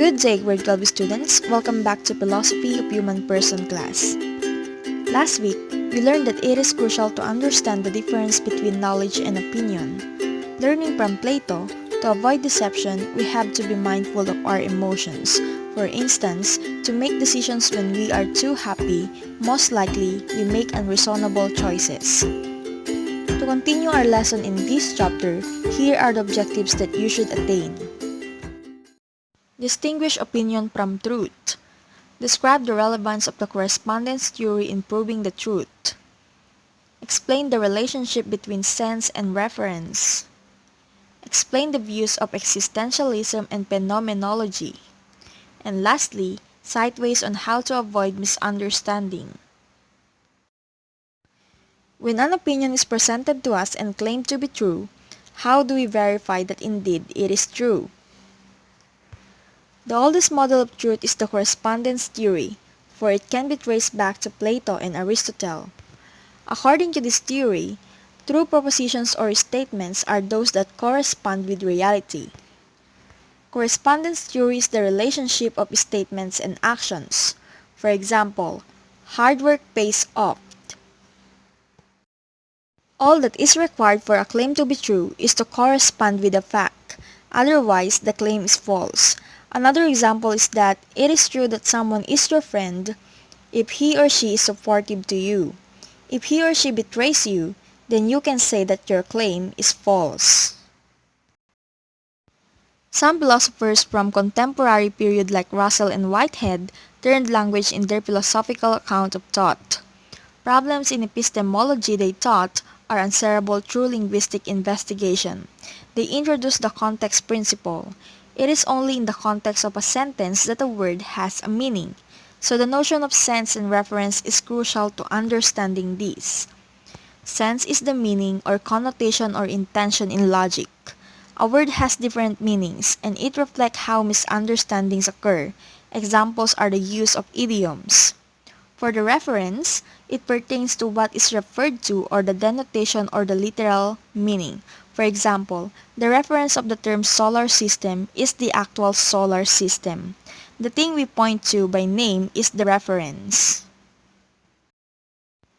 Good day, grade 12 students. Welcome back to Philosophy of Human Person class. Last week, we learned that it is crucial to understand the difference between knowledge and opinion. Learning from Plato, to avoid deception, we have to be mindful of our emotions. For instance, to make decisions when we are too happy, most likely we make unreasonable choices. To continue our lesson in this chapter, here are the objectives that you should attain. Distinguish opinion from truth. Describe the relevance of the correspondence theory in proving the truth. Explain the relationship between sense and reference. Explain the views of existentialism and phenomenology. And lastly, cite ways on how to avoid misunderstanding. When an opinion is presented to us and claimed to be true, how do we verify that indeed it is true? The oldest model of truth is the correspondence theory, for it can be traced back to Plato and Aristotle. According to this theory, true propositions or statements are those that correspond with reality. Correspondence theory is the relationship of statements and actions. For example, hard work pays off. All that is required for a claim to be true is to correspond with a fact. Otherwise, the claim is false. Another example is that it is true that someone is your friend if he or she is supportive to you. If he or she betrays you, then you can say that your claim is false. Some philosophers from contemporary period like Russell and Whitehead turned language in their philosophical account of thought. Problems in epistemology, they taught, are answerable through linguistic investigation. They introduced the context principle. It is only in the context of a sentence that a word has a meaning. So the notion of sense and reference is crucial to understanding this. Sense is the meaning or connotation or intention in logic. A word has different meanings, and it reflects how misunderstandings occur. Examples are the use of idioms. For the reference, it pertains to what is referred to or the denotation or the literal meaning. For example, the reference of the term solar system is the actual solar system. The thing we point to by name is the reference.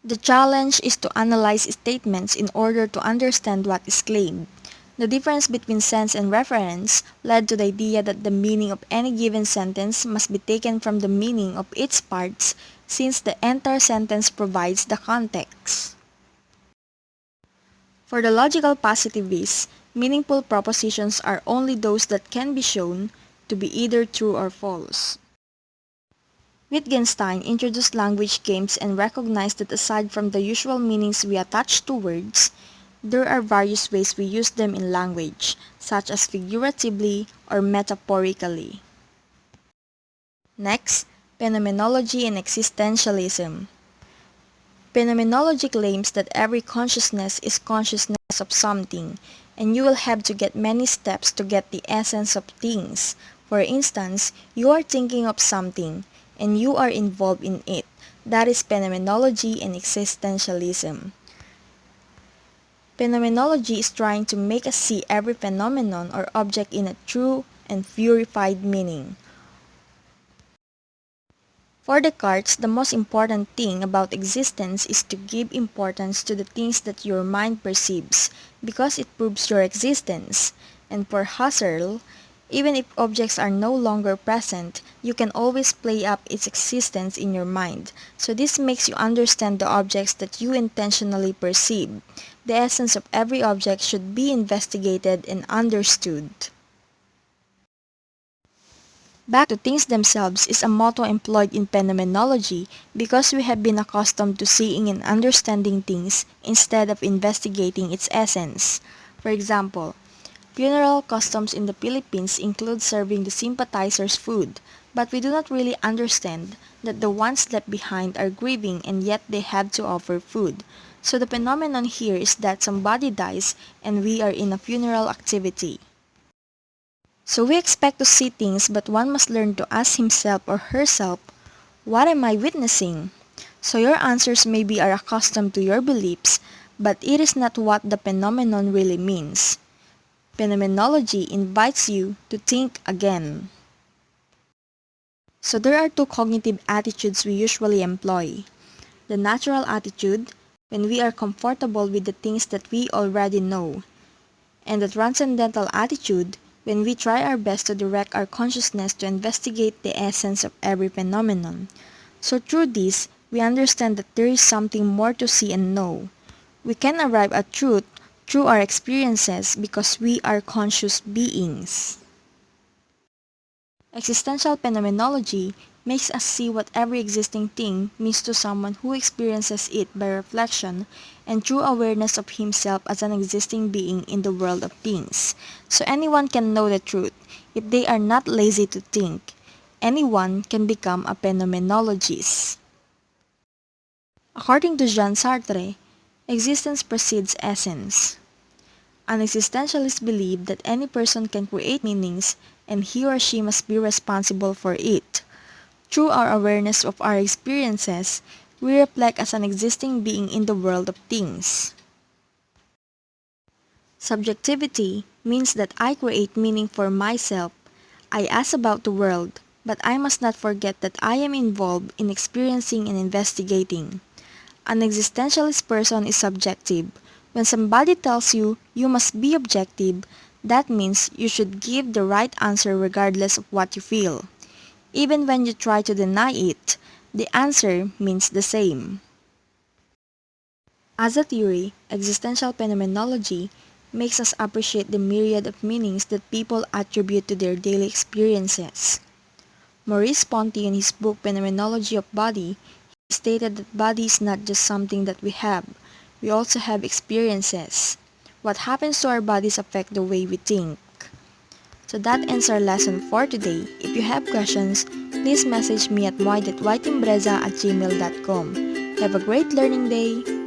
The challenge is to analyze statements in order to understand what is claimed. The difference between sense and reference led to the idea that the meaning of any given sentence must be taken from the meaning of its parts, since the entire sentence provides the context. For the logical positivists, meaningful propositions are only those that can be shown to be either true or false. Wittgenstein introduced language games and recognized that aside from the usual meanings we attach to words, there are various ways we use them in language, such as figuratively or metaphorically. Next, phenomenology and existentialism. Phenomenology claims that every consciousness is consciousness of something, and you will have to get many steps to get the essence of things. For instance, you are thinking of something, and you are involved in it. That is phenomenology and existentialism. Phenomenology is trying to make us see every phenomenon or object in a true and purified meaning. For Descartes, the most important thing about existence is to give importance to the things that your mind perceives, because it proves your existence. And for Husserl, even if objects are no longer present, you can always play up its existence in your mind. So this makes you understand the objects that you intentionally perceive. The essence of every object should be investigated and understood. Back to things themselves is a motto employed in phenomenology because we have been accustomed to seeing and understanding things instead of investigating its essence. For example, funeral customs in the Philippines include serving the sympathizers food, but we do not really understand that the ones left behind are grieving and yet they have to offer food. So the phenomenon here is that somebody dies and we are in a funeral activity. So we expect to see things, but one must learn to ask himself or herself, what am I witnessing? So your answers maybe are accustomed to your beliefs, but it is not what the phenomenon really means. Phenomenology invites you to think again. So there are two cognitive attitudes we usually employ. The natural attitude, when we are comfortable with the things that we already know, and the transcendental attitude, when we try our best to direct our consciousness to investigate the essence of every phenomenon. So through this, we understand that there is something more to see and know. We can arrive at truth through our experiences because we are conscious beings. Existential phenomenology makes us see what every existing thing means to someone who experiences it by reflection and true awareness of himself as an existing being in the world of things. So anyone can know the truth if they are not lazy to think. Anyone can become a phenomenologist. According to Jean Sartre, existence precedes essence. An existentialist believes that any person can create meanings and he or she must be responsible for it. Through our awareness of our experiences, we reflect as an existing being in the world of things. Subjectivity means that I create meaning for myself. I ask about the world, but I must not forget that I am involved in experiencing and investigating. An existentialist person is subjective. When somebody tells you you must be objective, that means you should give the right answer regardless of what you feel. Even when you try to deny it, the answer means the same. As a theory, existential phenomenology makes us appreciate the myriad of meanings that people attribute to their daily experiences. Maurice Ponty, in his book Phenomenology of Body, stated that body is not just something that we have, we also have experiences. What happens to our bodies affect the way we think. So that ends our lesson for today. If you have questions, please message me at y.whiteimbreza@gmail.com. Have a great learning day!